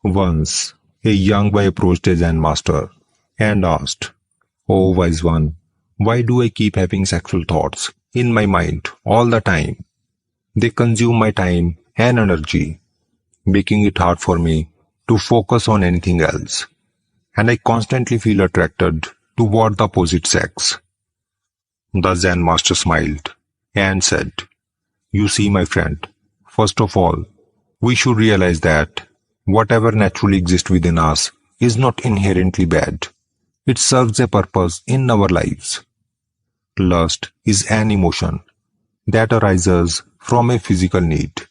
Once, a young boy approached a Zen master and asked, "Oh, wise one, why do I keep having sexual thoughts in my mind all the time? They consume my time and energy, making it hard for me to focus on anything else, and I constantly feel attracted toward the opposite sex." The Zen master smiled and said, "You see, my friend, first of all, we should realize that whatever naturally exists within us is not inherently bad. It serves a purpose in our lives. Lust is an emotion that arises from a physical need,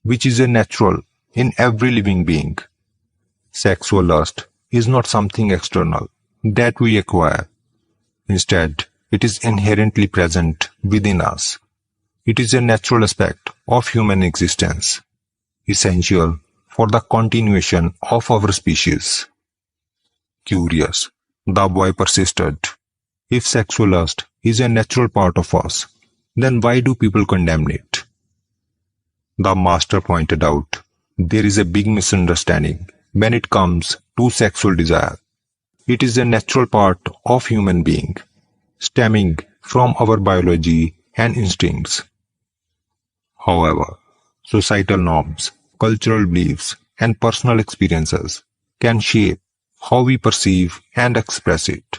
which is a natural in every living being. Sexual lust is not something external that we acquire. Instead, it is inherently present within us. It is a natural aspect of human existence, essential for the continuation of our species." Curious, the boy persisted. "If sexual lust is a natural part of us, then why do people condemn it?" The master pointed out, there is a big misunderstanding when it comes to sexual desire. It is a natural part of human being, stemming from our biology and instincts. However, societal norms, cultural beliefs, and personal experiences can shape how we perceive and express it.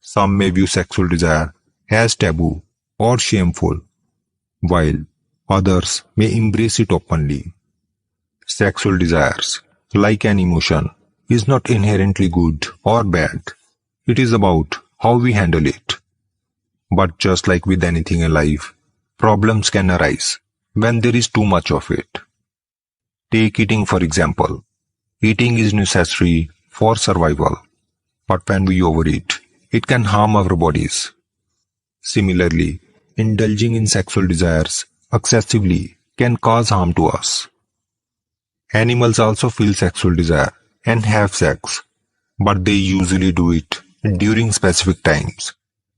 Some may view sexual desire as taboo or shameful, while others may embrace it openly. Sexual desires, like an emotion, is not inherently good or bad. It is about how we handle it. But just like with anything in life, problems can arise when there is too much of it. Take eating for example. Eating is necessary for survival, but when we overeat, it can harm our bodies. Similarly, indulging in sexual desires excessively can cause harm to us. Animals also feel sexual desire and have sex, but they usually do it during specific times,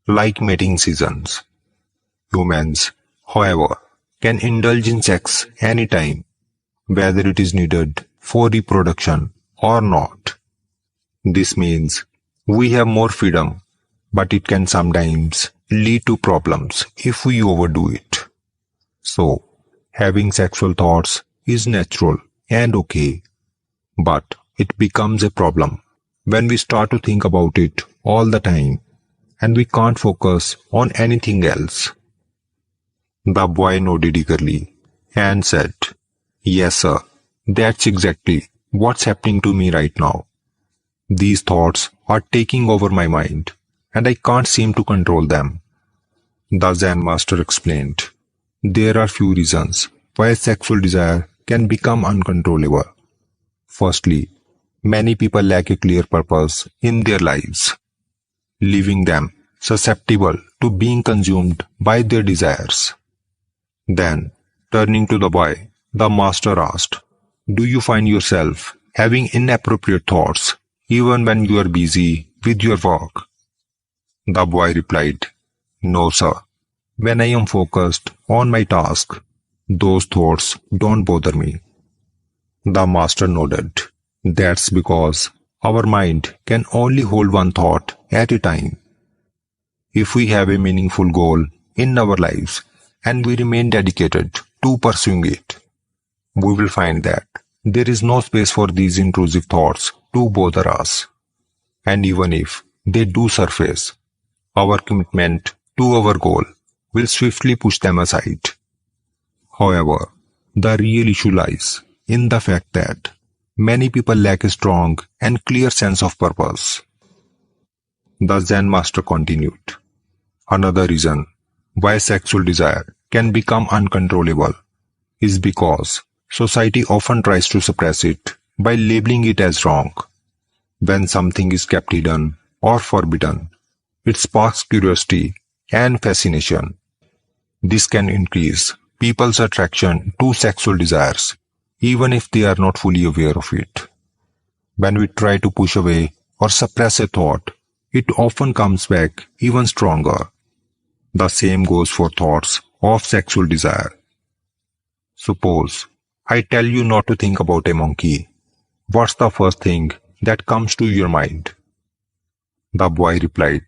like mating seasons. Humans, however, can indulge in sex anytime, whether it is needed for reproduction or not. This means we have more freedom, but it can sometimes lead to problems if we overdo it. So, having sexual thoughts is natural and okay, but it becomes a problem when we start to think about it all the time and we can't focus on anything else. The boy nodded eagerly and said, "Yes, sir, that's exactly what's happening to me right now. These thoughts are taking over my mind, and I can't seem to control them." The Zen master explained, there are few reasons why sexual desire can become uncontrollable. Firstly, many people lack a clear purpose in their lives, leaving them susceptible to being consumed by their desires. Then, turning to the boy, the master asked, "Do you find yourself having inappropriate thoughts even when you are busy with your work?" The boy replied, "No, sir. When I am focused on my task, those thoughts don't bother me." The master nodded. That's because our mind can only hold one thought at a time. If we have a meaningful goal in our lives and we remain dedicated to pursuing it, we will find that there is no space for these intrusive thoughts to bother us. And even if they do surface, our commitment to our goal will swiftly push them aside. However, the real issue lies in the fact that many people lack a strong and clear sense of purpose. The Zen master continued, "Another reason why sexual desire can become uncontrollable is because society often tries to suppress it by labeling it as wrong. When something is kept hidden or forbidden, it sparks curiosity and fascination. This can increase people's attraction to sexual desires, even if they are not fully aware of it. When we try to push away or suppress a thought, it often comes back even stronger. The same goes for thoughts of sexual desire. Suppose I tell you not to think about a monkey. what's the first thing that comes to your mind? The boy replied,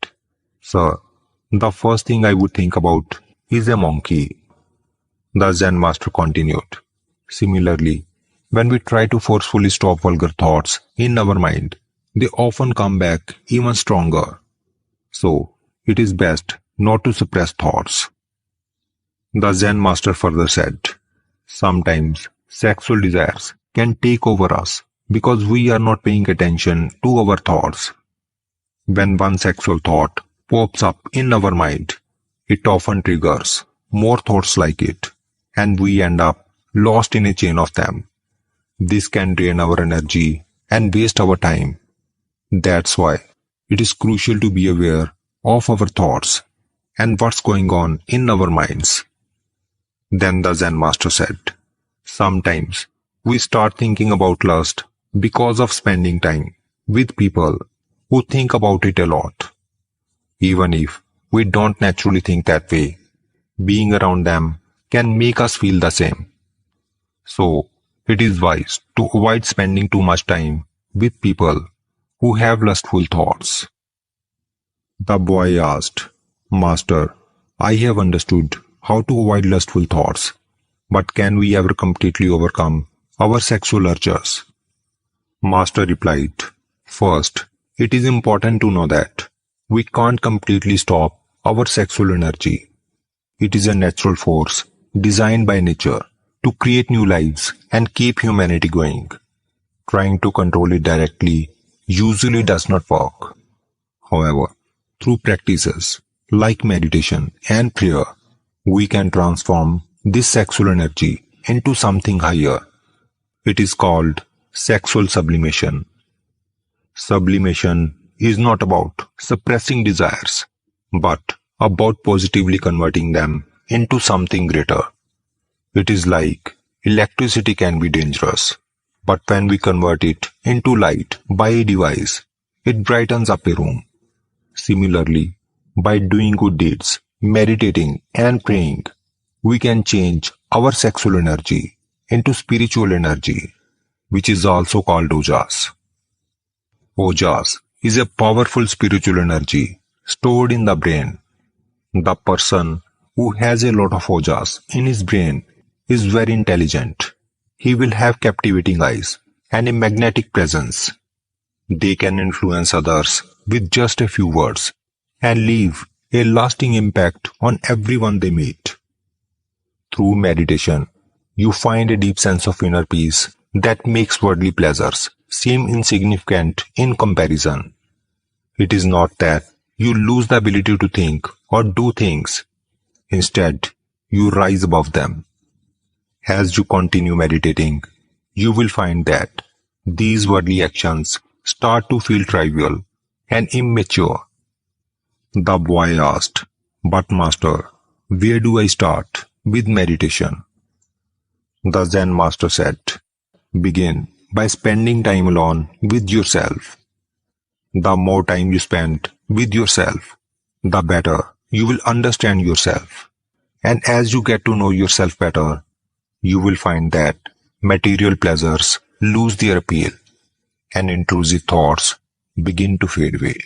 Sir, the first thing I would think about is a monkey. The Zen master continued. Similarly, when we try to forcefully stop vulgar thoughts in our mind, they often come back even stronger. So, it is best not to suppress thoughts. The Zen master further said, Sometimes sexual desires can take over us because we are not paying attention to our thoughts. When one sexual thought pops up in our mind, it often triggers more thoughts like it, and we end up lost in a chain of them. This can drain our energy and waste our time. That's why it is crucial to be aware of our thoughts and what's going on in our minds. Then the Zen master said, Sometimes we start thinking about lust because of spending time with people who think about it a lot. Even if we don't naturally think that way, being around them can make us feel the same. So, it is wise to avoid spending too much time with people who have lustful thoughts. The boy asked, Master, I have understood how to avoid lustful thoughts, but can we ever completely overcome our sexual urges? Master replied, First, it is important to know that we can't completely stop our sexual energy. It is a natural force designed by nature to create new lives and keep humanity going. Trying to control it directly usually does not work. However, through practices like meditation and prayer, we can transform this sexual energy into something higher. It is called sexual sublimation. Sublimation is not about suppressing desires, but about positively converting them into something greater. It is like electricity can be dangerous, but when we convert it into light by a device, it brightens up a room. Similarly, by doing good deeds, meditating and praying, we can change our sexual energy into spiritual energy, which is also called ojas. Ojas is a powerful spiritual energy stored in the brain. The person who has a lot of ojas in his brain is very intelligent. He will have captivating eyes and a magnetic presence. They can influence others with just a few words and leave a lasting impact on everyone they meet. Through meditation, you find a deep sense of inner peace that makes worldly pleasures seem insignificant in comparison. It is not that you lose the ability to think or do things. Instead, you rise above them. As you continue meditating, you will find that these worldly actions start to feel trivial and immature. The boy asked, But Master, where do I start with meditation? The Zen master said, Begin by spending time alone with yourself. The more time you spend with yourself, the better you will understand yourself. And as you get to know yourself better, you will find that material pleasures lose their appeal and intrusive thoughts begin to fade away.